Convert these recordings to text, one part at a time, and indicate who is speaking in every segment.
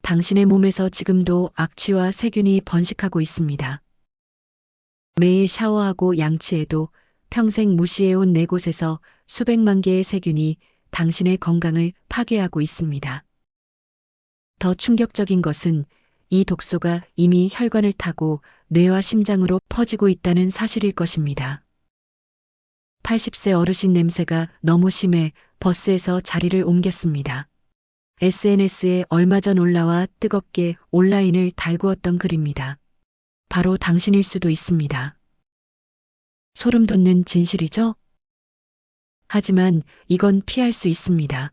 Speaker 1: 당신의 몸에서 지금도 악취와 세균이 번식하고 있습니다. 매일 샤워하고 양치해도 평생 무시해온 네 곳에서 수백만 개의 세균이 당신의 건강을 파괴하고 있습니다. 더 충격적인 것은 이 독소가 이미 혈관을 타고 뇌와 심장으로 퍼지고 있다는 사실일 것입니다. 80세 어르신 냄새가 너무 심해 버스에서 자리를 옮겼습니다. SNS에 얼마 전 올라와 뜨겁게 온라인을 달구었던 글입니다. 바로 당신일 수도 있습니다. 소름 돋는 진실이죠? 하지만 이건 피할 수 있습니다.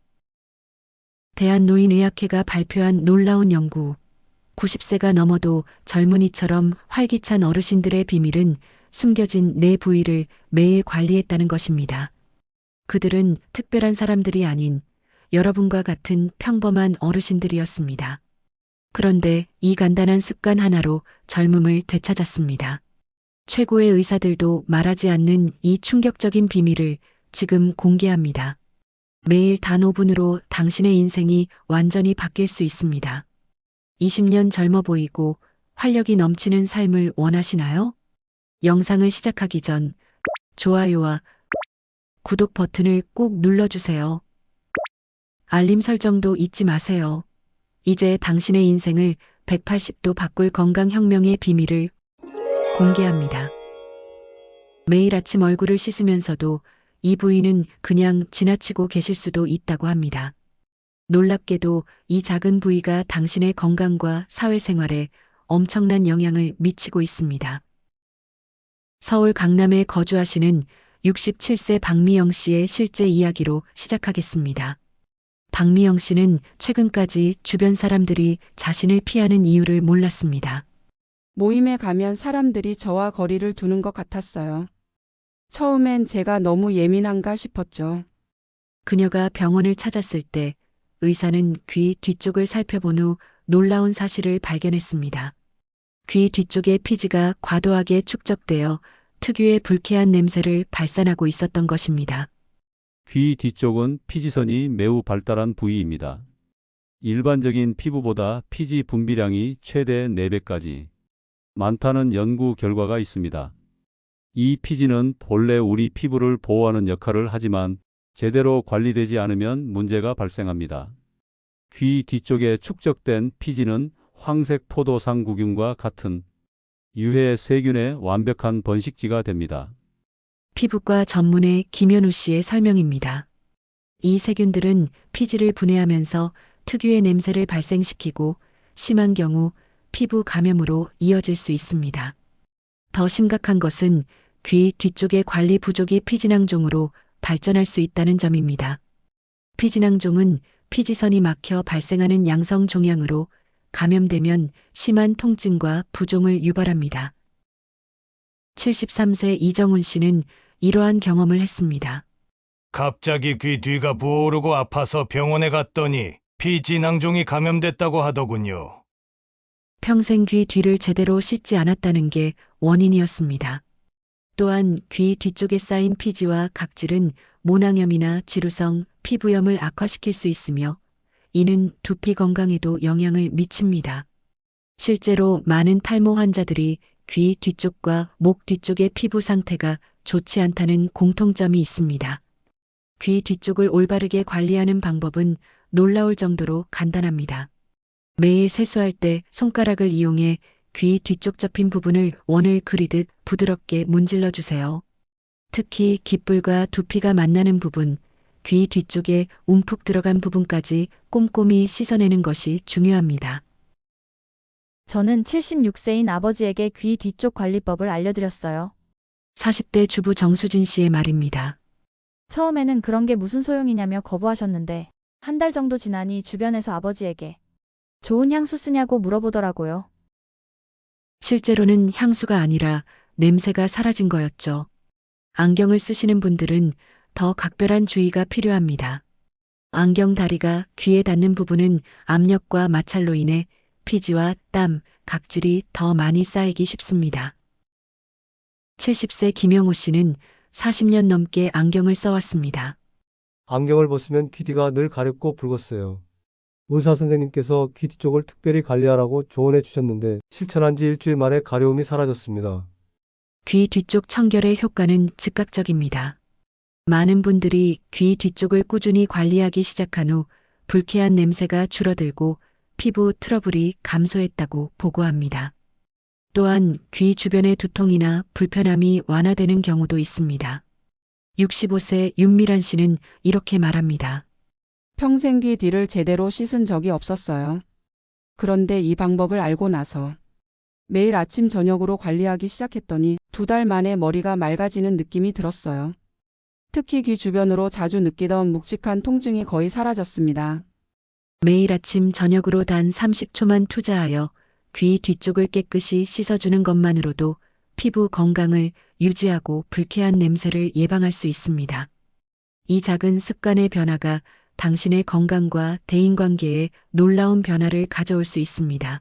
Speaker 1: 대한노인의학회가 발표한 놀라운 연구. 90세가 넘어도 젊은이처럼 활기찬 어르신들의 비밀은 숨겨진 내 부위를 매일 관리했다는 것입니다. 그들은 특별한 사람들이 아닌 여러분과 같은 평범한 어르신들이었습니다. 그런데 이 간단한 습관 하나로 젊음을 되찾았습니다. 최고의 의사들도 말하지 않는 이 충격적인 비밀을 지금 공개합니다. 매일 단 5분으로 당신의 인생이 완전히 바뀔 수 있습니다. 20년 젊어 보이고 활력이 넘치는 삶을 원하시나요? 영상을 시작하기 전 좋아요와 구독 버튼을 꼭 눌러주세요. 알림 설정도 잊지 마세요. 이제 당신의 인생을 180도 바꿀 건강혁명의 비밀을 공개합니다. 매일 아침 얼굴을 씻으면서도 이 부위는 그냥 지나치고 계실 수도 있다고 합니다. 놀랍게도 이 작은 부위가 당신의 건강과 사회생활에 엄청난 영향을 미치고 있습니다. 서울 강남에 거주하시는 67세 박미영 씨의 실제 이야기로 시작하겠습니다. 박미영 씨는 최근까지 주변 사람들이 자신을 피하는 이유를 몰랐습니다.
Speaker 2: 모임에 가면 사람들이 저와 거리를 두는 것 같았어요. 처음엔 제가 너무 예민한가 싶었죠.
Speaker 1: 그녀가 병원을 찾았을 때 의사는 귀 뒤쪽을 살펴본 후 놀라운 사실을 발견했습니다. 귀 뒤쪽의 피지가 과도하게 축적되어 특유의 불쾌한 냄새를 발산하고 있었던 것입니다.
Speaker 3: 귀 뒤쪽은 피지선이 매우 발달한 부위입니다. 일반적인 피부보다 피지 분비량이 최대 4배까지 많다는 연구 결과가 있습니다. 이 피지는 본래 우리 피부를 보호하는 역할을 하지만 제대로 관리되지 않으면 문제가 발생합니다. 귀 뒤쪽에 축적된 피지는 황색 포도상구균과 같은 유해 세균의 완벽한 번식지가 됩니다.
Speaker 1: 피부과 전문의 김현우 씨의 설명입니다. 이 세균들은 피지를 분해하면서 특유의 냄새를 발생시키고 심한 경우 피부 감염으로 이어질 수 있습니다. 더 심각한 것은 귀 뒤쪽의 관리 부족이 피지낭종으로 발전할 수 있다는 점입니다. 피지낭종은 피지선이 막혀 발생하는 양성 종양으로 감염되면 심한 통증과 부종을 유발합니다. 73세 이정훈 씨는 이러한 경험을 했습니다.
Speaker 4: 갑자기 귀 뒤가 부어오르고 아파서 병원에 갔더니 피지낭종이 감염됐다고 하더군요.
Speaker 1: 평생 귀 뒤를 제대로 씻지 않았다는 게 원인이었습니다. 또한 귀 뒤쪽에 쌓인 피지와 각질은 모낭염이나 지루성, 피부염을 악화시킬 수 있으며 이는 두피 건강에도 영향을 미칩니다. 실제로 많은 탈모 환자들이 귀 뒤쪽과 목 뒤쪽의 피부 상태가 좋지 않다는 공통점이 있습니다. 귀 뒤쪽을 올바르게 관리하는 방법은 놀라울 정도로 간단합니다. 매일 세수할 때 손가락을 이용해 귀 뒤쪽 접힌 부분을 원을 그리듯 부드럽게 문질러 주세요. 특히 귓불과 두피가 만나는 부분, 귀 뒤쪽에 움푹 들어간 부분까지 꼼꼼히 씻어내는 것이 중요합니다.
Speaker 5: 저는 76세인 아버지에게 귀 뒤쪽 관리법을 알려드렸어요.
Speaker 1: 40대 주부 정수진 씨의 말입니다.
Speaker 5: 처음에는 그런 게 무슨 소용이냐며 거부하셨는데 한 달 정도 지나니 주변에서 아버지에게 좋은 향수 쓰냐고 물어보더라고요.
Speaker 1: 실제로는 향수가 아니라 냄새가 사라진 거였죠. 안경을 쓰시는 분들은 더 각별한 주의가 필요합니다. 안경 다리가 귀에 닿는 부분은 압력과 마찰로 인해 피지와 땀, 각질이 더 많이 쌓이기 쉽습니다. 70세 김영호 씨는 40년 넘게 안경을 써왔습니다.
Speaker 6: 안경을 벗으면 귀 뒤가 늘 가렵고 붉었어요. 의사 선생님께서 귀 뒤쪽을 특별히 관리하라고 조언해 주셨는데 실천한 지 일주일 만에 가려움이 사라졌습니다.
Speaker 1: 귀 뒤쪽 청결의 효과는 즉각적입니다. 많은 분들이 귀 뒤쪽을 꾸준히 관리하기 시작한 후 불쾌한 냄새가 줄어들고 피부 트러블이 감소했다고 보고합니다. 또한 귀 주변의 두통이나 불편함이 완화되는 경우도 있습니다. 65세 윤미란 씨는 이렇게 말합니다.
Speaker 2: 평생 귀 뒤를 제대로 씻은 적이 없었어요. 그런데 이 방법을 알고 나서 매일 아침 저녁으로 관리하기 시작했더니 2달 만에 머리가 맑아지는 느낌이 들었어요. 특히 귀 주변으로 자주 느끼던 묵직한 통증이 거의 사라졌습니다.
Speaker 1: 매일 아침 저녁으로 단 30초만 투자하여 귀 뒤쪽을 깨끗이 씻어주는 것만으로도 피부 건강을 유지하고 불쾌한 냄새를 예방할 수 있습니다. 이 작은 습관의 변화가 당신의 건강과 대인관계에 놀라운 변화를 가져올 수 있습니다.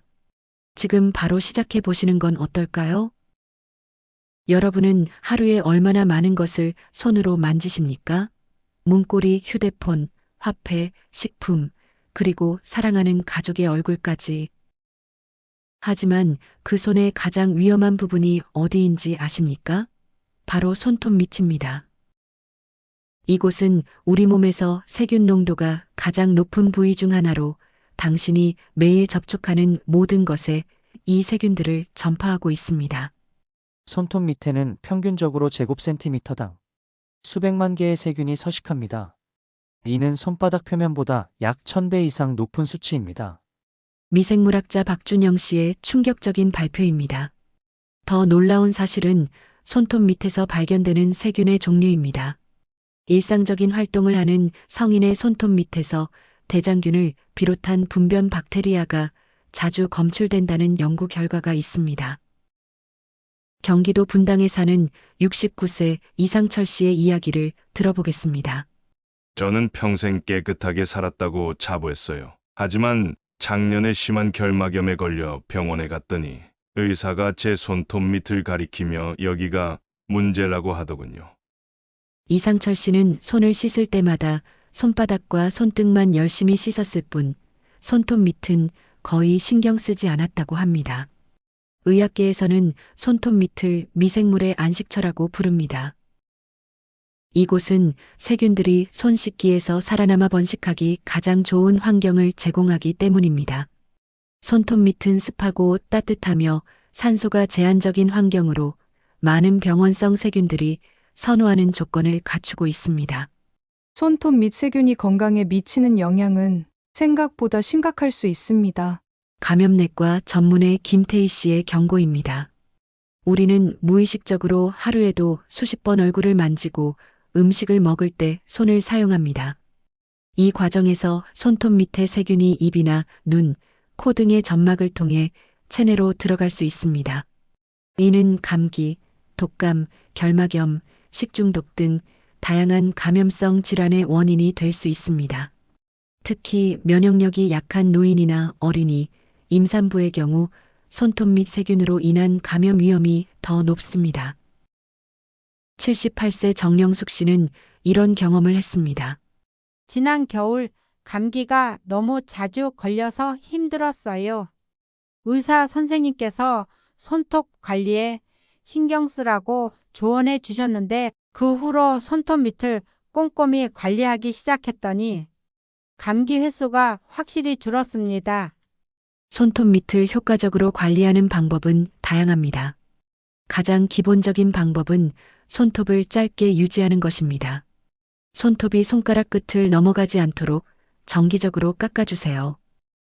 Speaker 1: 지금 바로 시작해 보시는 건 어떨까요? 여러분은 하루에 얼마나 많은 것을 손으로 만지십니까? 문고리, 휴대폰, 화폐, 식품, 그리고 사랑하는 가족의 얼굴까지. 하지만 그 손의 가장 위험한 부분이 어디인지 아십니까? 바로 손톱 밑입니다. 이곳은 우리 몸에서 세균 농도가 가장 높은 부위 중 하나로 당신이 매일 접촉하는 모든 것에 이 세균들을 전파하고 있습니다.
Speaker 7: 손톱 밑에는 평균적으로 제곱센티미터당 수백만 개의 세균이 서식합니다. 이는 손바닥 표면보다 약 1000배 이상 높은 수치입니다.
Speaker 1: 미생물학자 박준영 씨의 충격적인 발표입니다. 더 놀라운 사실은 손톱 밑에서 발견되는 세균의 종류입니다. 일상적인 활동을 하는 성인의 손톱 밑에서 대장균을 비롯한 분변 박테리아가 자주 검출된다는 연구 결과가 있습니다. 경기도 분당에 사는 69세 이상철 씨의 이야기를 들어보겠습니다.
Speaker 8: 저는 평생 깨끗하게 살았다고 자부했어요. 하지만 작년에 심한 결막염에 걸려 병원에 갔더니 의사가 제 손톱 밑을 가리키며 여기가 문제라고 하더군요.
Speaker 1: 이상철 씨는 손을 씻을 때마다 손바닥과 손등만 열심히 씻었을 뿐 손톱 밑은 거의 신경 쓰지 않았다고 합니다. 의학계에서는 손톱 밑을 미생물의 안식처라고 부릅니다. 이곳은 세균들이 손 씻기에서 살아남아 번식하기 가장 좋은 환경을 제공하기 때문입니다. 손톱 밑은 습하고 따뜻하며 산소가 제한적인 환경으로 많은 병원성 세균들이 선호하는 조건을 갖추고 있습니다.
Speaker 9: 손톱 밑 세균이 건강에 미치는 영향은 생각보다 심각할 수 있습니다.
Speaker 1: 감염내과 전문의 김태희 씨의 경고입니다. 우리는 무의식적으로 하루에도 수십 번 얼굴을 만지고 음식을 먹을 때 손을 사용합니다. 이 과정에서 손톱 밑의 세균이 입이나 눈, 코 등의 점막을 통해 체내로 들어갈 수 있습니다. 이는 감기, 독감, 결막염, 식중독 등 다양한 감염성 질환의 원인이 될 수 있습니다. 특히 면역력이 약한 노인이나 어린이, 임산부의 경우 손톱 밑 세균으로 인한 감염 위험이 더 높습니다. 78세 정영숙 씨는 이런 경험을 했습니다.
Speaker 10: 지난 겨울 감기가 너무 자주 걸려서 힘들었어요. 의사 선생님께서 손톱 관리에 신경 쓰라고 조언해 주셨는데 그 후로 손톱 밑을 꼼꼼히 관리하기 시작했더니 감기 횟수가 확실히 줄었습니다.
Speaker 1: 손톱 밑을 효과적으로 관리하는 방법은 다양합니다. 가장 기본적인 방법은 손톱을 짧게 유지하는 것입니다. 손톱이 손가락 끝을 넘어가지 않도록 정기적으로 깎아주세요.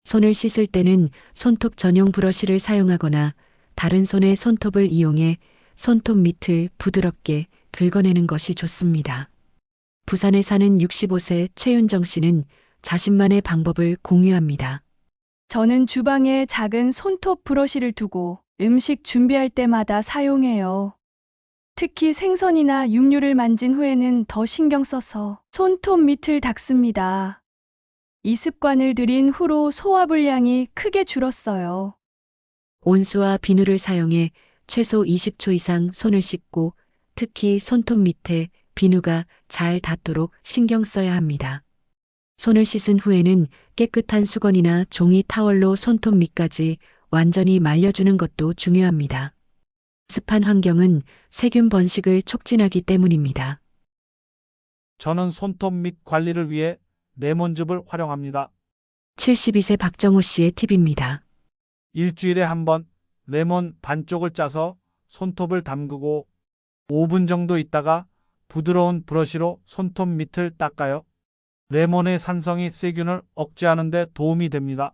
Speaker 1: 손을 씻을 때는 손톱 전용 브러쉬를 사용하거나 다른 손의 손톱을 이용해 손톱 밑을 부드럽게 긁어내는 것이 좋습니다. 부산에 사는 65세 최윤정 씨는 자신만의 방법을 공유합니다.
Speaker 11: 저는 주방에 작은 손톱 브러쉬를 두고 음식 준비할 때마다 사용해요. 특히 생선이나 육류를 만진 후에는 더 신경 써서 손톱 밑을 닦습니다. 이 습관을 들인 후로 소화불량이 크게 줄었어요.
Speaker 1: 온수와 비누를 사용해 최소 20초 이상 손을 씻고 특히 손톱 밑에 비누가 잘 닿도록 신경 써야 합니다. 손을 씻은 후에는 깨끗한 수건이나 종이 타월로 손톱 밑까지 완전히 말려주는 것도 중요합니다. 습한 환경은 세균 번식을 촉진하기 때문입니다.
Speaker 12: 저는 손톱 밑 관리를 위해 레몬즙을 활용합니다.
Speaker 1: 72세 박정호 씨의 팁입니다.
Speaker 12: 일주일에 한 번 레몬 반쪽을 짜서 손톱을 담그고 5분 정도 있다가 부드러운 브러쉬로 손톱 밑을 닦아요. 레몬의 산성이 세균을 억제하는 데 도움이 됩니다.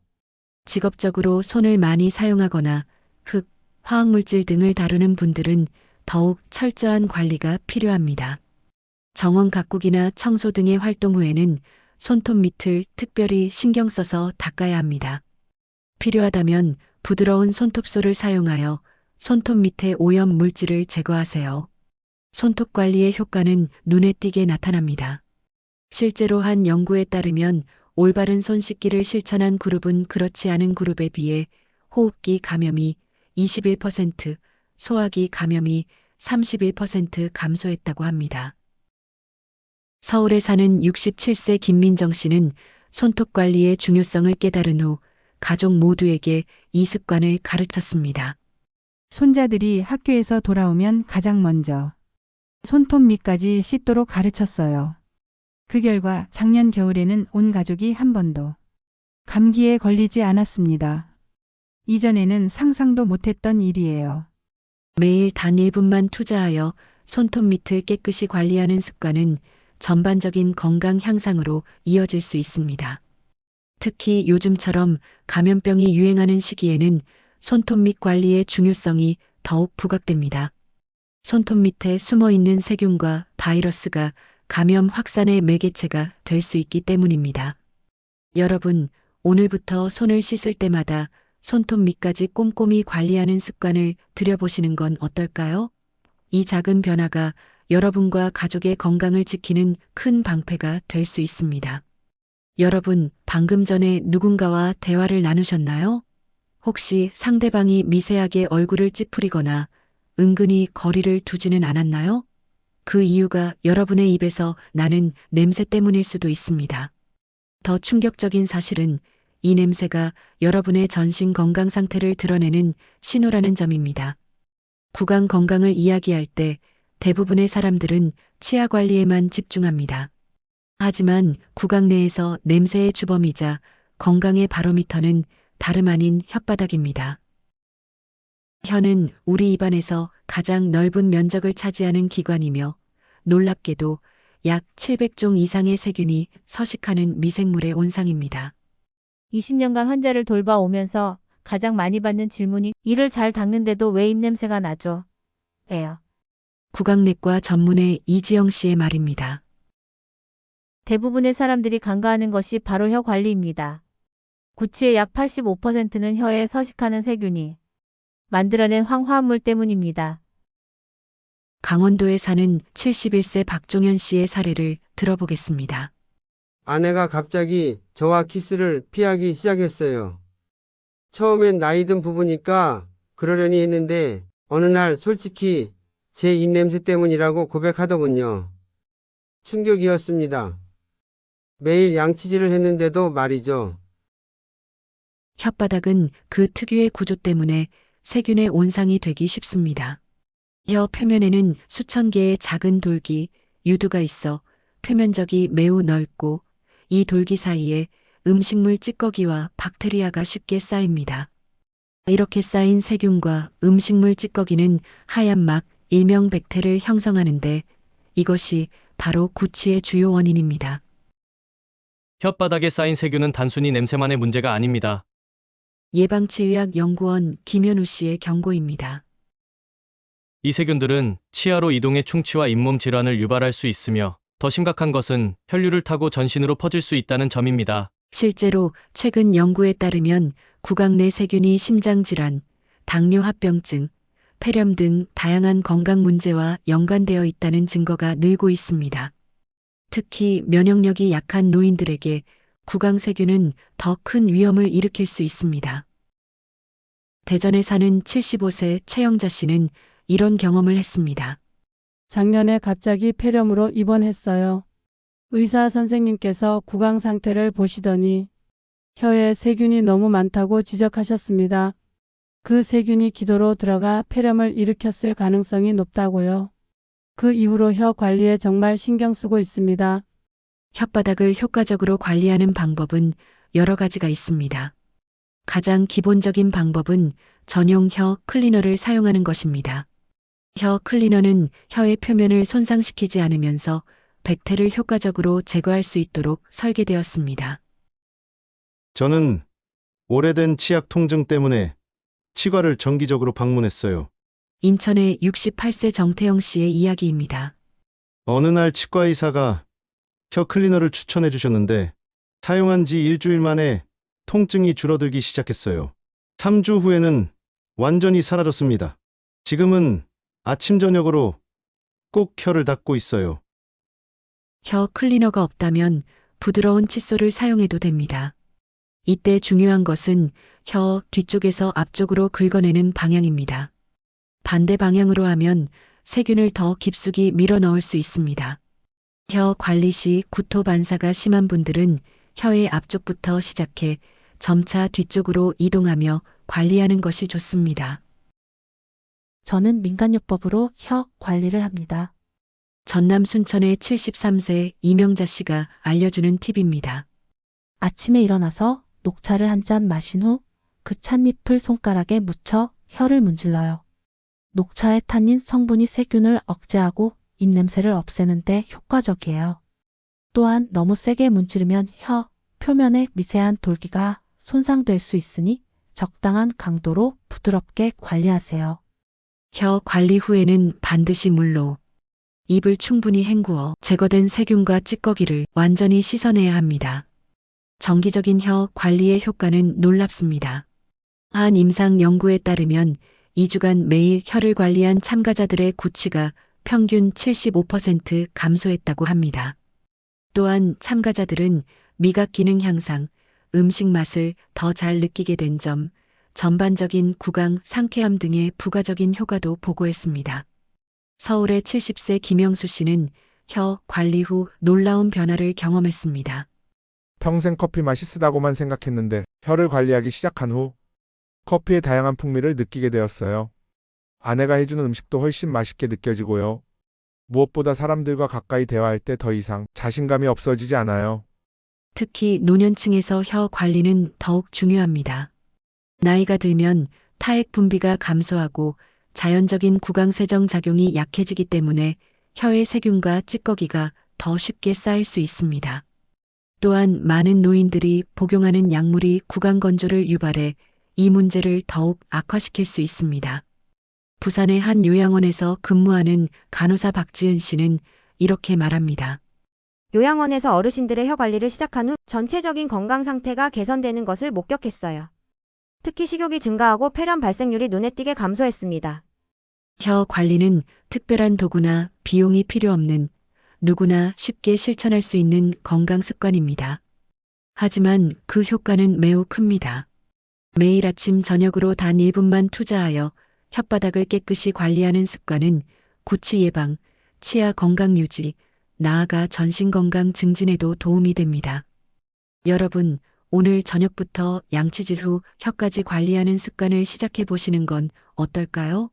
Speaker 1: 직업적으로 손을 많이 사용하거나 흙, 화학물질 등을 다루는 분들은 더욱 철저한 관리가 필요합니다. 정원 가꾸기나 청소 등의 활동 후에는 손톱 밑을 특별히 신경 써서 닦아야 합니다. 필요하다면 부드러운 손톱솔을 사용하여 손톱 밑의 오염 물질을 제거하세요. 손톱 관리의 효과는 눈에 띄게 나타납니다. 실제로 한 연구에 따르면 올바른 손 씻기를 실천한 그룹은 그렇지 않은 그룹에 비해 호흡기 감염이 21%, 소화기 감염이 31% 감소했다고 합니다. 서울에 사는 67세 김민정 씨는 손톱 관리의 중요성을 깨달은 후 가족 모두에게 이 습관을 가르쳤습니다.
Speaker 13: 손자들이 학교에서 돌아오면 가장 먼저 손톱 밑까지 씻도록 가르쳤어요. 그 결과 작년 겨울에는 온 가족이 한 번도 감기에 걸리지 않았습니다. 이전에는 상상도 못했던 일이에요.
Speaker 1: 매일 단 1분만 투자하여 손톱 밑을 깨끗이 관리하는 습관은 전반적인 건강 향상으로 이어질 수 있습니다. 특히 요즘처럼 감염병이 유행하는 시기에는 손톱 밑 관리의 중요성이 더욱 부각됩니다. 손톱 밑에 숨어 있는 세균과 바이러스가 감염 확산의 매개체가 될 수 있기 때문입니다. 여러분, 오늘부터 손을 씻을 때마다 손톱 밑까지 꼼꼼히 관리하는 습관을 들여보시는 건 어떨까요? 이 작은 변화가 여러분과 가족의 건강을 지키는 큰 방패가 될 수 있습니다. 여러분, 방금 전에 누군가와 대화를 나누셨나요? 혹시 상대방이 미세하게 얼굴을 찌푸리거나 은근히 거리를 두지는 않았나요? 그 이유가 여러분의 입에서 나는 냄새 때문일 수도 있습니다. 더 충격적인 사실은 이 냄새가 여러분의 전신 건강 상태를 드러내는 신호라는 점입니다. 구강 건강을 이야기할 때 대부분의 사람들은 치아 관리에만 집중합니다. 하지만 구강 내에서 냄새의 주범이자 건강의 바로미터는 다름 아닌 혓바닥입니다. 혀는 우리 입안에서 가장 넓은 면적을 차지하는 기관이며 놀랍게도 약 700종 이상의 세균이 서식하는 미생물의 온상입니다.
Speaker 14: 20년간 환자를 돌봐오면서 가장 많이 받는 질문이 이를 잘 닦는데도 왜 입냄새가 나죠? 예요.
Speaker 1: 구강내과 전문의 이지영 씨의 말입니다.
Speaker 14: 대부분의 사람들이 간과하는 것이 바로 혀 관리입니다. 구취의 약 85%는 혀에 서식하는 세균이 만들어낸 황화합물 때문입니다.
Speaker 1: 강원도에 사는 71세 박종현 씨의 사례를 들어보겠습니다.
Speaker 15: 아내가 갑자기 저와 키스를 피하기 시작했어요. 처음엔 나이 든 부부니까 그러려니 했는데 어느 날 솔직히 제 입냄새 때문이라고 고백하더군요. 충격이었습니다. 매일 양치질을 했는데도 말이죠.
Speaker 1: 혓바닥은 그 특유의 구조 때문에 세균의 온상이 되기 쉽습니다. 혀 표면에는 수천 개의 작은 돌기, 유두가 있어 표면적이 매우 넓고 이 돌기 사이에 음식물 찌꺼기와 박테리아가 쉽게 쌓입니다. 이렇게 쌓인 세균과 음식물 찌꺼기는 하얀 막, 일명 백태를 형성하는데 이것이 바로 구취의 주요 원인입니다.
Speaker 16: 혓바닥에 쌓인 세균은 단순히 냄새만의 문제가 아닙니다.
Speaker 1: 예방치의학연구원 김현우 씨의 경고입니다.
Speaker 16: 이 세균들은 치아로 이동해 충치와 잇몸 질환을 유발할 수 있으며 더 심각한 것은 혈류를 타고 전신으로 퍼질 수 있다는 점입니다.
Speaker 1: 실제로 최근 연구에 따르면 구강 내 세균이 심장질환, 당뇨합병증, 폐렴 등 다양한 건강 문제와 연관되어 있다는 증거가 늘고 있습니다. 특히 면역력이 약한 노인들에게 구강 세균은 더 큰 위험을 일으킬 수 있습니다. 대전에 사는 75세 최영자 씨는 이런 경험을 했습니다.
Speaker 17: 작년에 갑자기 폐렴으로 입원했어요. 의사 선생님께서 구강 상태를 보시더니 혀에 세균이 너무 많다고 지적하셨습니다. 그 세균이 기도로 들어가 폐렴을 일으켰을 가능성이 높다고요. 그 이후로 혀 관리에 정말 신경 쓰고 있습니다.
Speaker 1: 혓바닥을 효과적으로 관리하는 방법은 여러 가지가 있습니다. 가장 기본적인 방법은 전용 혀 클리너를 사용하는 것입니다. 혀 클리너는 혀의 표면을 손상시키지 않으면서 백태를 효과적으로 제거할 수 있도록 설계되었습니다.
Speaker 18: 저는 오래된 치약 통증 때문에 치과를 정기적으로 방문했어요.
Speaker 1: 인천의 68세 정태영 씨의 이야기입니다.
Speaker 18: 어느 날 치과 의사가 혀 클리너를 추천해 주셨는데 사용한 지 일주일 만에 통증이 줄어들기 시작했어요. 3주 후에는 완전히 사라졌습니다. 지금은 아침 저녁으로 꼭 혀를 닦고 있어요.
Speaker 1: 혀 클리너가 없다면 부드러운 칫솔을 사용해도 됩니다. 이때 중요한 것은 혀 뒤쪽에서 앞쪽으로 긁어내는 방향입니다. 반대 방향으로 하면 세균을 더 깊숙이 밀어 넣을 수 있습니다. 혀 관리 시 구토 반사가 심한 분들은 혀의 앞쪽부터 시작해 점차 뒤쪽으로 이동하며 관리하는 것이 좋습니다.
Speaker 19: 저는 민간요법으로 혀 관리를 합니다.
Speaker 1: 전남 순천의 73세 이명자 씨가 알려주는 팁입니다.
Speaker 19: 아침에 일어나서 녹차를 한 잔 마신 후 그 찻잎을 손가락에 묻혀 혀를 문질러요. 녹차의 탄닌 성분이 세균을 억제하고 입냄새를 없애는 데 효과적이에요. 또한 너무 세게 문지르면 혀 표면의 미세한 돌기가 손상될 수 있으니 적당한 강도로 부드럽게 관리하세요.
Speaker 1: 혀 관리 후에는 반드시 물로 입을 충분히 헹구어 제거된 세균과 찌꺼기를 완전히 씻어내야 합니다. 정기적인 혀 관리의 효과는 놀랍습니다. 한 임상 연구에 따르면 2주간 매일 혀를 관리한 참가자들의 구취가 평균 75% 감소했다고 합니다. 또한 참가자들은 미각 기능 향상, 음식 맛을 더 잘 느끼게 된 점, 전반적인 구강 상쾌함 등의 부가적인 효과도 보고했습니다. 서울의 70세 김영수 씨는 혀 관리 후 놀라운 변화를 경험했습니다.
Speaker 20: 평생 커피 맛이 쓰다고만 생각했는데 혀를 관리하기 시작한 후 커피의 다양한 풍미를 느끼게 되었어요. 아내가 해주는 음식도 훨씬 맛있게 느껴지고요. 무엇보다 사람들과 가까이 대화할 때 더 이상 자신감이 없어지지 않아요.
Speaker 1: 특히 노년층에서 혀 관리는 더욱 중요합니다. 나이가 들면 타액 분비가 감소하고 자연적인 구강세정 작용이 약해지기 때문에 혀의 세균과 찌꺼기가 더 쉽게 쌓일 수 있습니다. 또한 많은 노인들이 복용하는 약물이 구강 건조를 유발해 이 문제를 더욱 악화시킬 수 있습니다. 부산의 한 요양원에서 근무하는 간호사 박지은 씨는 이렇게 말합니다.
Speaker 21: 요양원에서 어르신들의 혀 관리를 시작한 후 전체적인 건강 상태가 개선되는 것을 목격했어요. 특히 식욕이 증가하고 폐렴 발생률이 눈에 띄게 감소했습니다.
Speaker 1: 혀 관리는 특별한 도구나 비용이 필요 없는 누구나 쉽게 실천할 수 있는 건강 습관입니다. 하지만 그 효과는 매우 큽니다. 매일 아침 저녁으로 단 1분만 투자하여 혓바닥을 깨끗이 관리하는 습관은 구취 예방, 치아 건강 유지, 나아가 전신 건강 증진에도 도움이 됩니다. 여러분, 오늘 저녁부터 양치질 후 혀까지 관리하는 습관을 시작해 보시는 건 어떨까요?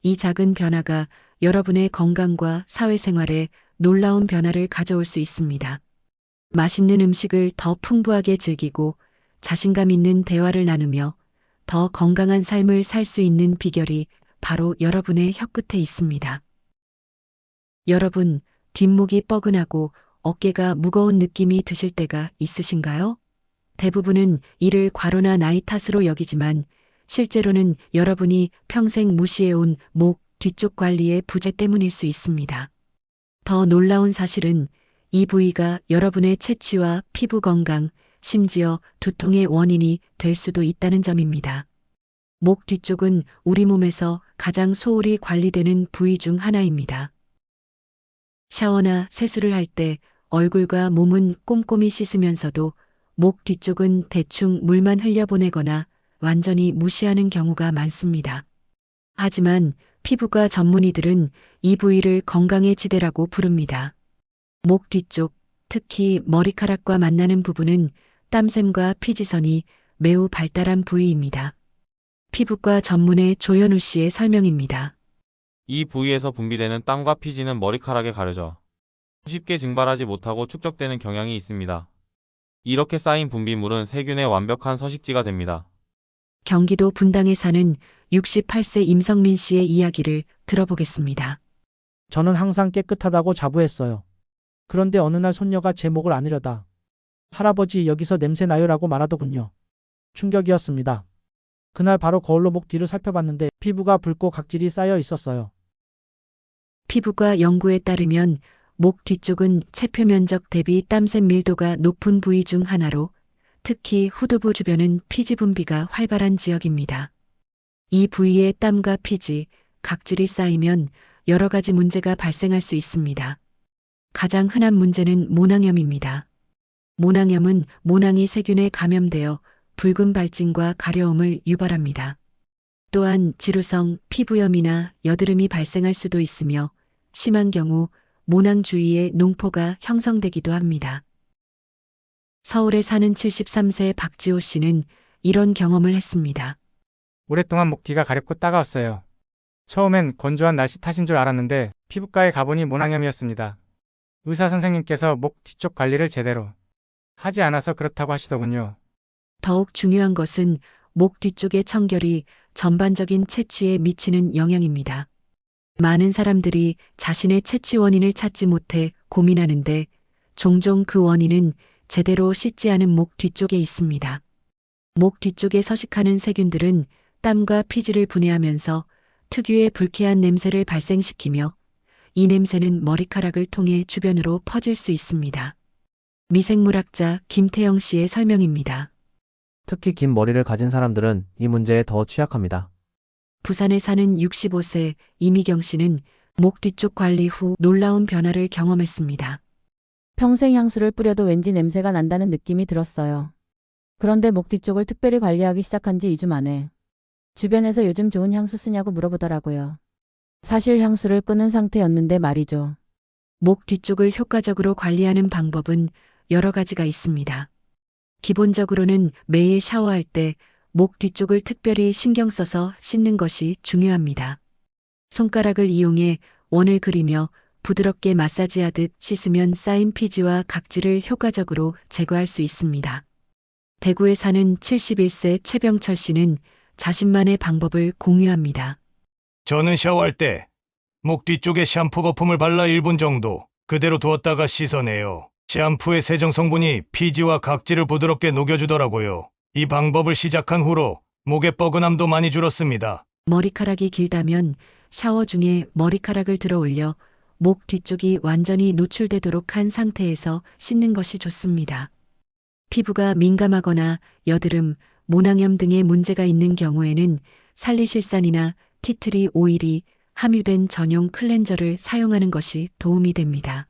Speaker 1: 이 작은 변화가 여러분의 건강과 사회생활에 놀라운 변화를 가져올 수 있습니다. 맛있는 음식을 더 풍부하게 즐기고 자신감 있는 대화를 나누며 더 건강한 삶을 살 수 있는 비결이 바로 여러분의 혀끝에 있습니다. 여러분, 뒷목이 뻐근하고 어깨가 무거운 느낌이 드실 때가 있으신가요? 대부분은 이를 과로나 나이 탓으로 여기지만 실제로는 여러분이 평생 무시해온 목 뒤쪽 관리의 부재 때문일 수 있습니다. 더 놀라운 사실은 이 부위가 여러분의 체취와 피부 건강, 심지어 두통의 원인이 될 수도 있다는 점입니다. 목 뒤쪽은 우리 몸에서 가장 소홀히 관리되는 부위 중 하나입니다. 샤워나 세수를 할 때 얼굴과 몸은 꼼꼼히 씻으면서도 목 뒤쪽은 대충 물만 흘려보내거나 완전히 무시하는 경우가 많습니다. 하지만 피부과 전문의들은 이 부위를 건강의 지대라고 부릅니다. 목 뒤쪽, 특히 머리카락과 만나는 부분은 땀샘과 피지선이 매우 발달한 부위입니다. 피부과 전문의 조현우 씨의 설명입니다.
Speaker 3: 이 부위에서 분비되는 땀과 피지는 머리카락에 가려져 쉽게 증발하지 못하고 축적되는 경향이 있습니다. 이렇게 쌓인 분비물은 세균의 완벽한 서식지가 됩니다.
Speaker 1: 경기도 분당에 사는 68세 임성민 씨의 이야기를 들어보겠습니다.
Speaker 22: 저는 항상 깨끗하다고 자부했어요. 그런데 어느 날 손녀가 제 목을 안으려다 할아버지 여기서 냄새 나요라고 말하더군요. 충격이었습니다. 그날 바로 거울로 목 뒤를 살펴봤는데 피부가 붉고 각질이 쌓여 있었어요.
Speaker 1: 피부과 연구에 따르면 목 뒤쪽은 체표 면적 대비 땀샘 밀도가 높은 부위 중 하나로 특히 후두부 주변은 피지 분비가 활발한 지역입니다. 이 부위에 땀과 피지, 각질이 쌓이면 여러 가지 문제가 발생할 수 있습니다. 가장 흔한 문제는 모낭염입니다. 모낭염은 모낭이 세균에 감염되어 붉은 발진과 가려움을 유발합니다. 또한 지루성, 피부염이나 여드름이 발생할 수도 있으며 심한 경우 모낭 주위에 농포가 형성되기도 합니다. 서울에 사는 73세 박지호 씨는 이런 경험을 했습니다.
Speaker 23: 오랫동안 목 뒤가 가렵고 따가웠어요. 처음엔 건조한 날씨 탓인 줄 알았는데 피부과에 가보니 모낭염이었습니다. 의사 선생님께서 목 뒤쪽 관리를 제대로 하지 않아서 그렇다고 하시더군요.
Speaker 1: 더욱 중요한 것은 목 뒤쪽의 청결이 전반적인 채취에 미치는 영향입니다. 많은 사람들이 자신의 채취 원인을 찾지 못해 고민하는데 종종 그 원인은 제대로 씻지 않은 목 뒤쪽에 있습니다. 목 뒤쪽에 서식하는 세균들은 땀과 피지를 분해하면서 특유의 불쾌한 냄새를 발생시키며 이 냄새는 머리카락을 통해 주변으로 퍼질 수 있습니다. 미생물학자 김태영 씨의 설명입니다.
Speaker 24: 특히 긴 머리를 가진 사람들은 이 문제에 더 취약합니다.
Speaker 1: 부산에 사는 65세 이미경 씨는 목 뒤쪽 관리 후 놀라운 변화를 경험했습니다.
Speaker 25: 평생 향수를 뿌려도 왠지 냄새가 난다는 느낌이 들었어요. 그런데 목 뒤쪽을 특별히 관리하기 시작한 지 2주 만에 주변에서 요즘 좋은 향수 쓰냐고 물어보더라고요. 사실 향수를 끊은 상태였는데 말이죠.
Speaker 1: 목 뒤쪽을 효과적으로 관리하는 방법은 여러 가지가 있습니다. 기본적으로는 매일 샤워할 때 목 뒤쪽을 특별히 신경 써서 씻는 것이 중요합니다. 손가락을 이용해 원을 그리며 부드럽게 마사지하듯 씻으면 쌓인 피지와 각질을 효과적으로 제거할 수 있습니다. 대구에 사는 71세 최병철 씨는 자신만의 방법을 공유합니다.
Speaker 4: 저는 샤워할 때 목 뒤쪽에 샴푸 거품을 발라 1분 정도 그대로 두었다가 씻어내요. 샴푸의 세정 성분이 피지와 각질을 부드럽게 녹여주더라고요. 이 방법을 시작한 후로 목의 뻐근함도 많이 줄었습니다.
Speaker 1: 머리카락이 길다면 샤워 중에 머리카락을 들어 올려 목 뒤쪽이 완전히 노출되도록 한 상태에서 씻는 것이 좋습니다. 피부가 민감하거나 여드름, 모낭염 등의 문제가 있는 경우에는 살리실산이나 티트리 오일이 함유된 전용 클렌저를 사용하는 것이 도움이 됩니다.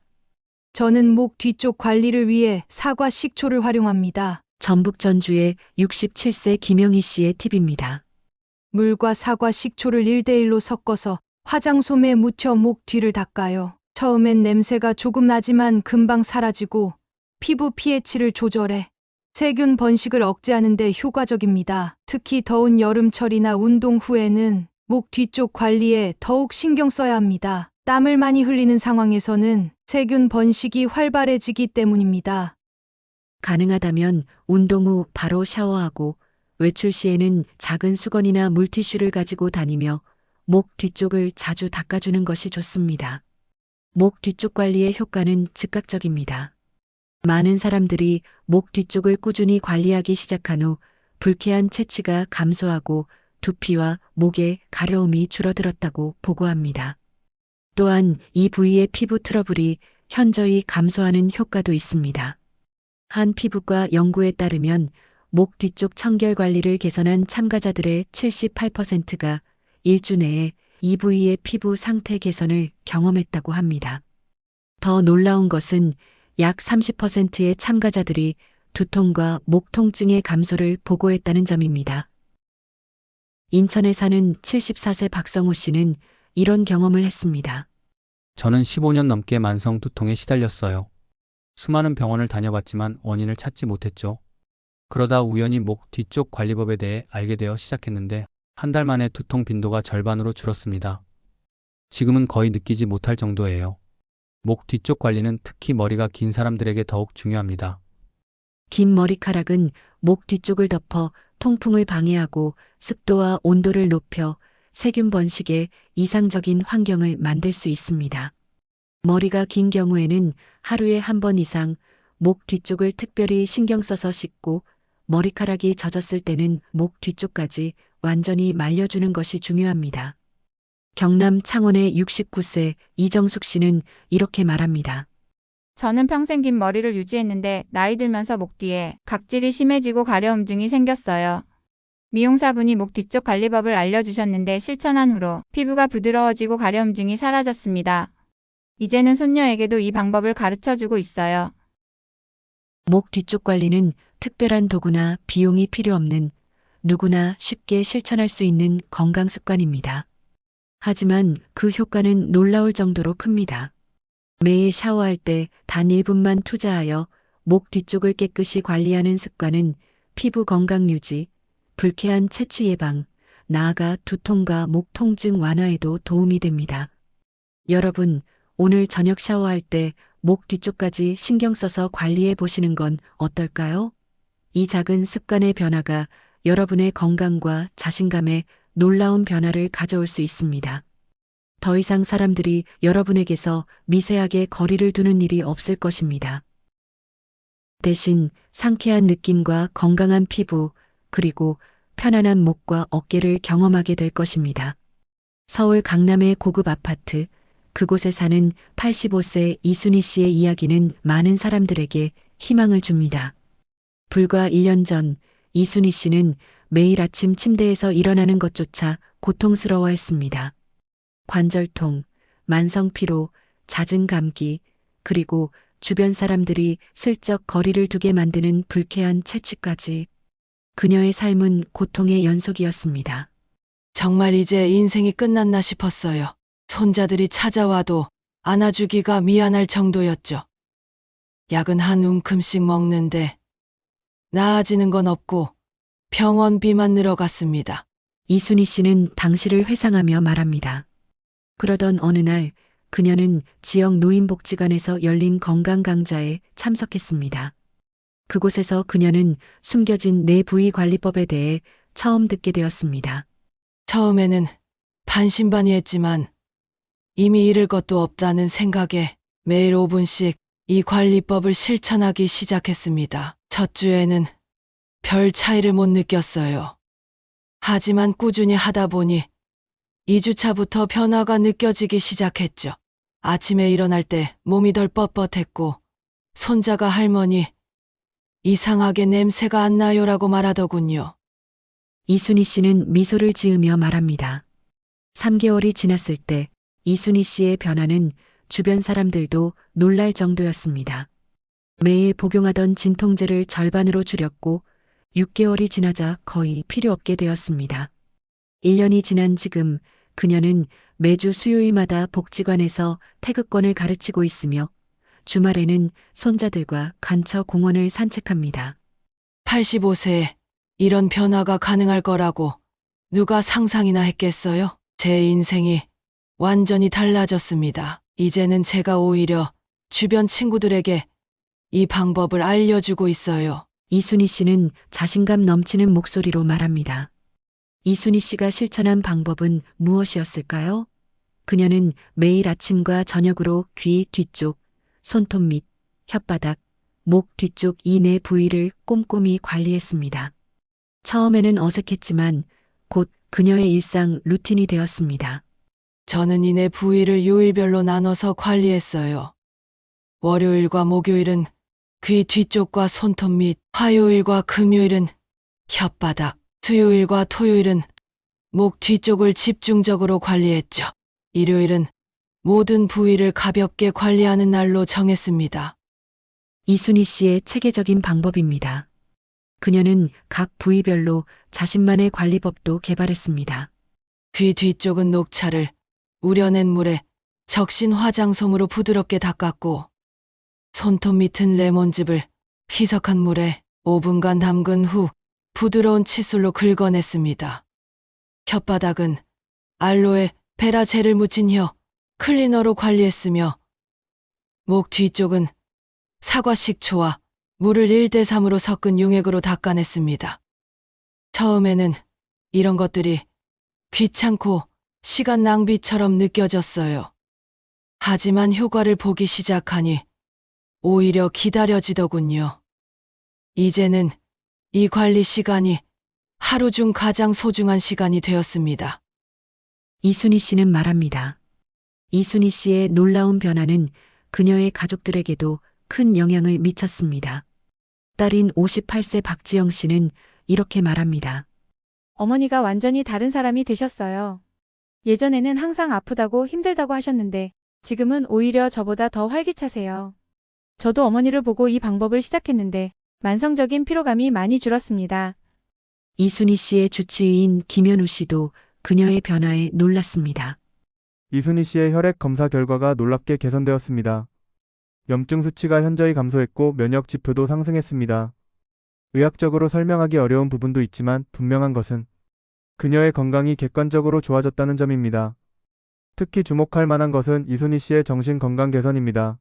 Speaker 9: 저는 목 뒤쪽 관리를 위해 사과 식초를 활용합니다.
Speaker 1: 전북 전주의 67세 김영희 씨의 팁입니다.
Speaker 9: 물과 사과 식초를 1대1로 섞어서 화장솜에 묻혀 목 뒤를 닦아요. 처음엔 냄새가 조금 나지만 금방 사라지고 피부 pH를 조절해 세균 번식을 억제하는 데 효과적입니다. 특히 더운 여름철이나 운동 후에는 목 뒤쪽 관리에 더욱 신경 써야 합니다. 땀을 많이 흘리는 상황에서는 세균 번식이 활발해지기 때문입니다.
Speaker 1: 가능하다면 운동 후 바로 샤워하고 외출 시에는 작은 수건이나 물티슈를 가지고 다니며 목 뒤쪽을 자주 닦아주는 것이 좋습니다. 목 뒤쪽 관리의 효과는 즉각적입니다. 많은 사람들이 목 뒤쪽을 꾸준히 관리하기 시작한 후 불쾌한 채취가 감소하고 두피와 목의 가려움이 줄어들었다고 보고합니다. 또한 이 부위의 피부 트러블이 현저히 감소하는 효과도 있습니다. 한 피부과 연구에 따르면 목 뒤쪽 청결 관리를 개선한 참가자들의 78%가 일주 내에 이 부위의 피부 상태 개선을 경험했다고 합니다. 더 놀라운 것은 약 30%의 참가자들이 두통과 목 통증의 감소를 보고했다는 점입니다. 인천에 사는 74세 박성호 씨는 이런 경험을 했습니다.
Speaker 26: 저는 15년 넘게 만성 두통에 시달렸어요.
Speaker 2: 수많은 병원을 다녀봤지만 원인을 찾지 못했죠. 그러다 우연히 목 뒤쪽 관리법에 대해 알게 되어 시작했는데 한 달 만에 두통 빈도가 절반으로 줄었습니다. 지금은 거의 느끼지 못할 정도예요. 목 뒤쪽 관리는 특히 머리가 긴 사람들에게 더욱 중요합니다.
Speaker 1: 긴 머리카락은 목 뒤쪽을 덮어 통풍을 방해하고 습도와 온도를 높여 세균 번식에 이상적인 환경을 만들 수 있습니다. 머리가 긴 경우에는 하루에 한 번 이상 목 뒤쪽을 특별히 신경 써서 씻고 머리카락이 젖었을 때는 목 뒤쪽까지 완전히 말려주는 것이 중요합니다. 경남 창원의 69세 이정숙 씨는 이렇게 말합니다.
Speaker 5: 저는 평생 긴 머리를 유지했는데 나이 들면서 목 뒤에 각질이 심해지고 가려움증이 생겼어요. 미용사분이 목 뒤쪽 관리법을 알려주셨는데 실천한 후로 피부가 부드러워지고 가려움증이 사라졌습니다. 이제는 손녀에게도 이 방법을 가르쳐주고 있어요.
Speaker 1: 목 뒤쪽 관리는 특별한 도구나 비용이 필요 없는 누구나 쉽게 실천할 수 있는 건강 습관입니다. 하지만 그 효과는 놀라울 정도로 큽니다. 매일 샤워할 때 단 1분만 투자하여 목 뒤쪽을 깨끗이 관리하는 습관은 피부 건강 유지, 불쾌한 채취 예방, 나아가 두통과 목 통증 완화에도 도움이 됩니다. 여러분, 오늘 저녁 샤워할 때 목 뒤쪽까지 신경 써서 관리해 보시는 건 어떨까요? 이 작은 습관의 변화가 여러분의 건강과 자신감에 놀라운 변화를 가져올 수 있습니다. 더 이상 사람들이 여러분에게서 미세하게 거리를 두는 일이 없을 것입니다. 대신 상쾌한 느낌과 건강한 피부, 그리고 편안한 목과 어깨를 경험하게 될 것입니다. 서울 강남의 고급 아파트, 그곳에 사는 85세 이순희 씨의 이야기는 많은 사람들에게 희망을 줍니다. 불과 1년 전 이순희 씨는 매일 아침 침대에서 일어나는 것조차 고통스러워했습니다. 관절통, 만성피로, 잦은 감기, 그리고 주변 사람들이 슬쩍 거리를 두게 만드는 불쾌한 채취까지. 그녀의 삶은 고통의 연속이었습니다.
Speaker 6: 정말 이제 인생이 끝났나 싶었어요. 손자들이 찾아와도 안아주기가 미안할 정도였죠. 약은 한 움큼씩 먹는데 나아지는 건 없고 병원비만 늘어갔습니다.
Speaker 1: 이순희 씨는 당시를 회상하며 말합니다. 그러던 어느 날 그녀는 지역 노인복지관에서 열린 건강 강좌에 참석했습니다. 그곳에서 그녀는 숨겨진 내 부위 관리법에 대해 처음 듣게 되었습니다.
Speaker 6: 처음에는 반신반의했지만 이미 잃을 것도 없다는 생각에 매일 5분씩 이 관리법을 실천하기 시작했습니다. 첫 주에는 별 차이를 못 느꼈어요. 하지만 꾸준히 하다 보니 2주차부터 변화가 느껴지기 시작했죠. 아침에 일어날 때 몸이 덜 뻣뻣했고 손자가 할머니 이상하게 냄새가 안 나요라고 말하더군요.
Speaker 1: 이순희 씨는 미소를 지으며 말합니다. 3개월이 지났을 때 이순희 씨의 변화는 주변 사람들도 놀랄 정도였습니다. 매일 복용하던 진통제를 절반으로 줄였고 6개월이 지나자 거의 필요 없게 되었습니다. 1년이 지난 지금 그녀는 매주 수요일마다 복지관에서 태극권을 가르치고 있으며 주말에는 손자들과 간처 공원을 산책합니다.
Speaker 6: 85세에 이런 변화가 가능할 거라고 누가 상상이나 했겠어요? 제 인생이 완전히 달라졌습니다. 이제는 제가 오히려 주변 친구들에게 이 방법을 알려주고 있어요.
Speaker 1: 이순희 씨는 자신감 넘치는 목소리로 말합니다. 이순희 씨가 실천한 방법은 무엇이었을까요? 그녀는 매일 아침과 저녁으로 귀 뒤쪽, 손톱 밑, 혓바닥, 목 뒤쪽 이 네 부위를 꼼꼼히 관리했습니다. 처음에는 어색했지만 곧 그녀의 일상 루틴이 되었습니다.
Speaker 6: 저는 이 네 부위를 요일별로 나눠서 관리했어요. 월요일과 목요일은 귀 뒤쪽과 손톱 밑, 화요일과 금요일은 혓바닥, 수요일과 토요일은 목 뒤쪽을 집중적으로 관리했죠. 일요일은 모든 부위를 가볍게 관리하는 날로 정했습니다.
Speaker 1: 이순희 씨의 체계적인 방법입니다. 그녀는 각 부위별로 자신만의 관리법도 개발했습니다.
Speaker 6: 귀 뒤쪽은 녹차를 우려낸 물에 적신 화장솜으로 부드럽게 닦았고, 손톱 밑은 레몬즙을 희석한 물에 5분간 담근 후 부드러운 칫솔로 긁어냈습니다. 혓바닥은 알로에 베라 젤을 묻힌 혀 클리너로 관리했으며 목 뒤쪽은 사과 식초와 물을 1대3으로 섞은 용액으로 닦아냈습니다. 처음에는 이런 것들이 귀찮고 시간 낭비처럼 느껴졌어요. 하지만 효과를 보기 시작하니 오히려 기다려지더군요. 이제는 이 관리 시간이 하루 중 가장 소중한 시간이 되었습니다.
Speaker 1: 이순희 씨는 말합니다. 이순희 씨의 놀라운 변화는 그녀의 가족들에게도 큰 영향을 미쳤습니다. 딸인 58세 박지영 씨는 이렇게 말합니다.
Speaker 7: 어머니가 완전히 다른 사람이 되셨어요. 예전에는 항상 아프다고 힘들다고 하셨는데 지금은 오히려 저보다 더 활기차세요. 저도 어머니를 보고 이 방법을 시작했는데 만성적인 피로감이 많이 줄었습니다.
Speaker 1: 이순희 씨의 주치의인 김현우 씨도 그녀의 변화에 놀랐습니다.
Speaker 8: 이순희 씨의 혈액 검사 결과가 놀랍게 개선되었습니다. 염증 수치가 현저히 감소했고 면역 지표도 상승했습니다. 의학적으로 설명하기 어려운 부분도 있지만 분명한 것은 그녀의 건강이 객관적으로 좋아졌다는 점입니다. 특히 주목할 만한 것은 이순희 씨의 정신 건강 개선입니다.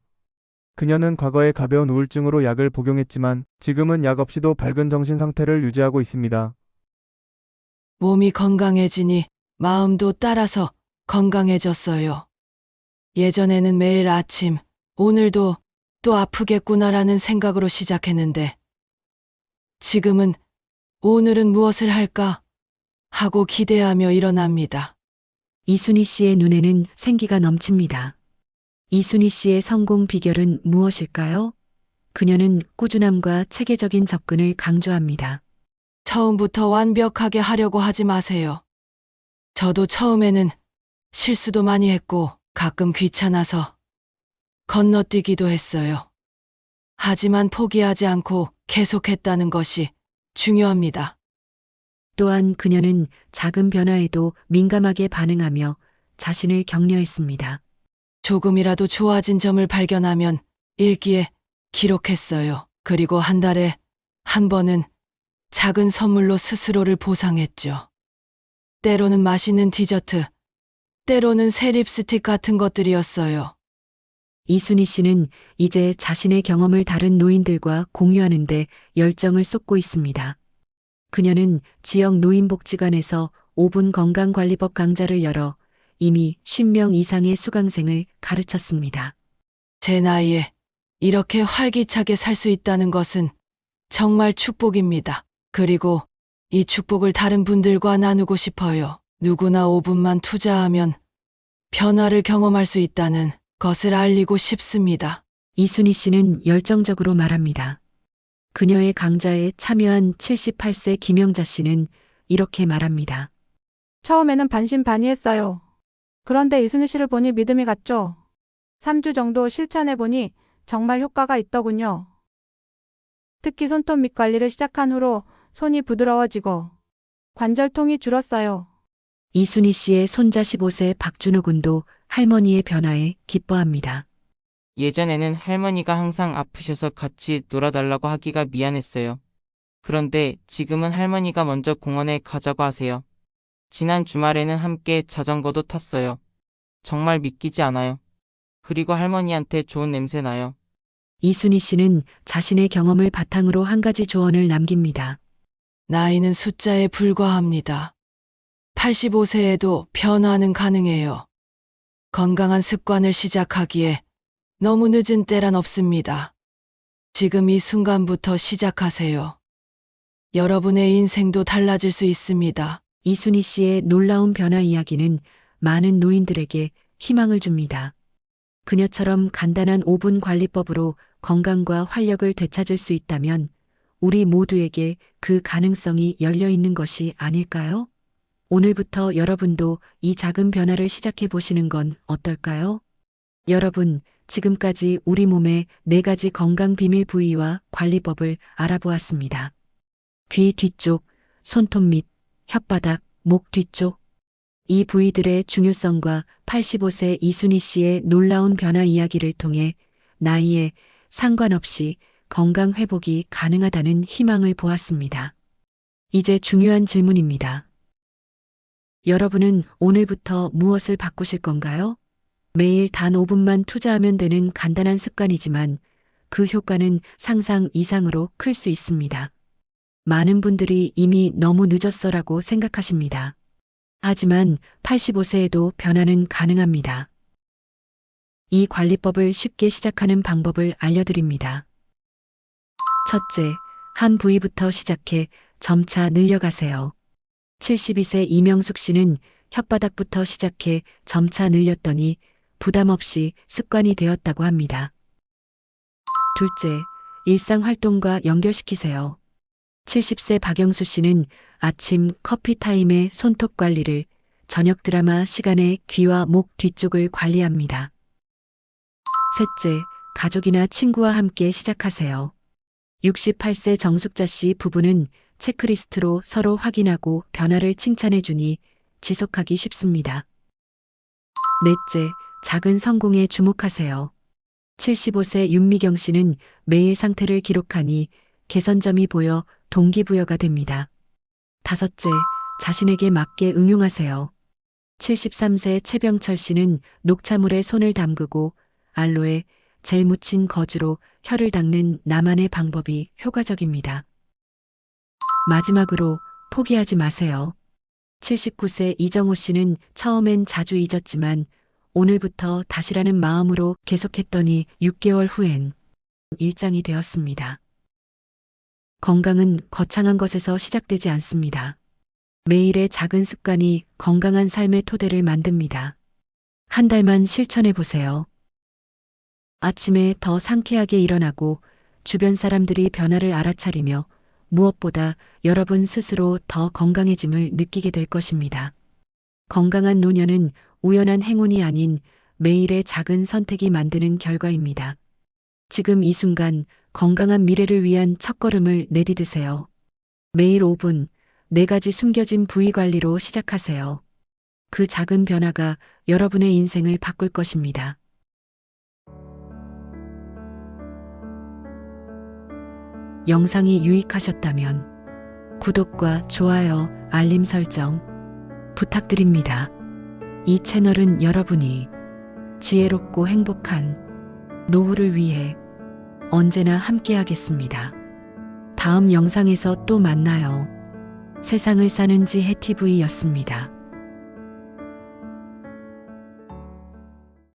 Speaker 8: 그녀는 과거에 가벼운 우울증으로 약을 복용했지만 지금은 약 없이도 밝은 정신 상태를 유지하고 있습니다.
Speaker 6: 몸이 건강해지니 마음도 따라서 건강해졌어요. 예전에는 매일 아침, 오늘도 또 아프겠구나라는 생각으로 시작했는데 지금은 오늘은 무엇을 할까 하고 기대하며 일어납니다.
Speaker 1: 이순희 씨의 눈에는 생기가 넘칩니다. 이순희 씨의 성공 비결은 무엇일까요? 그녀는 꾸준함과 체계적인 접근을 강조합니다.
Speaker 6: 처음부터 완벽하게 하려고 하지 마세요. 저도 처음에는 실수도 많이 했고 가끔 귀찮아서 건너뛰기도 했어요. 하지만 포기하지 않고 계속했다는 것이 중요합니다.
Speaker 1: 또한 그녀는 작은 변화에도 민감하게 반응하며 자신을 격려했습니다.
Speaker 6: 조금이라도 좋아진 점을 발견하면 일기에 기록했어요. 그리고 한 달에 한 번은 작은 선물로 스스로를 보상했죠. 때로는 맛있는 디저트, 때로는 새 립스틱 같은 것들이었어요.
Speaker 1: 이순희 씨는 이제 자신의 경험을 다른 노인들과 공유하는데 열정을 쏟고 있습니다. 그녀는 지역 노인복지관에서 5분 건강관리법 강좌를 열어 이미 50명 이상의 수강생을 가르쳤습니다.
Speaker 6: 제 나이에 이렇게 활기차게 살 수 있다는 것은 정말 축복입니다. 그리고 이 축복을 다른 분들과 나누고 싶어요. 누구나 5분만 투자하면 변화를 경험할 수 있다는 것을 알리고 싶습니다.
Speaker 1: 이순희 씨는 열정적으로 말합니다. 그녀의 강좌에 참여한 78세 김영자 씨는 이렇게 말합니다.
Speaker 7: 처음에는 반신반의했어요. 그런데 이순희 씨를 보니 믿음이 갔죠. 3주 정도 실천해보니 정말 효과가 있더군요. 특히 손톱 밑 관리를 시작한 후로 손이 부드러워지고 관절통이 줄었어요.
Speaker 1: 이순희 씨의 손자 15세 박준호 군도 할머니의 변화에 기뻐합니다.
Speaker 10: 예전에는 할머니가 항상 아프셔서 같이 놀아달라고 하기가 미안했어요. 그런데 지금은 할머니가 먼저 공원에 가자고 하세요. 지난 주말에는 함께 자전거도 탔어요. 정말 믿기지 않아요. 그리고 할머니한테 좋은 냄새 나요.
Speaker 1: 이순희 씨는 자신의 경험을 바탕으로 한 가지 조언을 남깁니다.
Speaker 6: 나이는 숫자에 불과합니다. 85세에도 변화는 가능해요. 건강한 습관을 시작하기에 너무 늦은 때란 없습니다. 지금 이 순간부터 시작하세요. 여러분의 인생도 달라질 수 있습니다.
Speaker 1: 이순희 씨의 놀라운 변화 이야기는 많은 노인들에게 희망을 줍니다. 그녀처럼 간단한 5분 관리법으로 건강과 활력을 되찾을 수 있다면 우리 모두에게 그 가능성이 열려 있는 것이 아닐까요? 오늘부터 여러분도 이 작은 변화를 시작해 보시는 건 어떨까요? 여러분, 지금까지 우리 몸의 4가지 건강 비밀 부위와 관리법을 알아보았습니다. 귀 뒤쪽, 손톱 밑, 혓바닥, 목 뒤쪽. 이 부위들의 중요성과 85세 이순희 씨의 놀라운 변화 이야기를 통해 나이에 상관없이 건강 회복이 가능하다는 희망을 보았습니다. 이제 중요한 질문입니다. 여러분은 오늘부터 무엇을 바꾸실 건가요? 매일 단 5분만 투자하면 되는 간단한 습관이지만 그 효과는 상상 이상으로 클 수 있습니다. 많은 분들이 이미 너무 늦었어라고 생각하십니다. 하지만 85세에도 변화는 가능합니다. 이 관리법을 쉽게 시작하는 방법을 알려드립니다. 첫째, 한 부위부터 시작해 점차 늘려가세요. 72세 이명숙 씨는 혓바닥부터 시작해 점차 늘렸더니 부담 없이 습관이 되었다고 합니다. 둘째, 일상 활동과 연결시키세요. 70세 박영수 씨는 아침 커피 타임에 손톱 관리를, 저녁 드라마 시간에 귀와 목 뒤쪽을 관리합니다. 셋째, 가족이나 친구와 함께 시작하세요. 68세 정숙자 씨 부부는 체크리스트로 서로 확인하고 변화를 칭찬해주니 지속하기 쉽습니다. 넷째, 작은 성공에 주목하세요. 75세 윤미경 씨는 매일 상태를 기록하니 개선점이 보여 동기부여가 됩니다. 다섯째, 자신에게 맞게 응용하세요. 73세 최병철 씨는 녹차물에 손을 담그고 알로에 젤 묻힌 거즈로 혀를 닦는 나만의 방법이 효과적입니다. 마지막으로 포기하지 마세요. 79세 이정호 씨는 처음엔 자주 잊었지만 오늘부터 다시라는 마음으로 계속했더니 6개월 후엔 일장이 되었습니다. 건강은 거창한 것에서 시작되지 않습니다. 매일의 작은 습관이 건강한 삶의 토대를 만듭니다. 한 달만 실천해 보세요. 아침에 더 상쾌하게 일어나고 주변 사람들이 변화를 알아차리며 무엇보다 여러분 스스로 더 건강해짐을 느끼게 될 것입니다. 건강한 노년은 우연한 행운이 아닌 매일의 작은 선택이 만드는 결과입니다. 지금 이 순간 건강한 미래를 위한 첫걸음을 내디드세요. 매일 5분, 4가지 숨겨진 부위 관리로 시작하세요. 그 작은 변화가 여러분의 인생을 바꿀 것입니다. 영상이 유익하셨다면 구독과 좋아요, 알림 설정 부탁드립니다. 이 채널은 여러분이 지혜롭고 행복한 노후를 위해 언제나 함께하겠습니다. 다음 영상에서 또 만나요. 세상을 사는 지혜TV였습니다.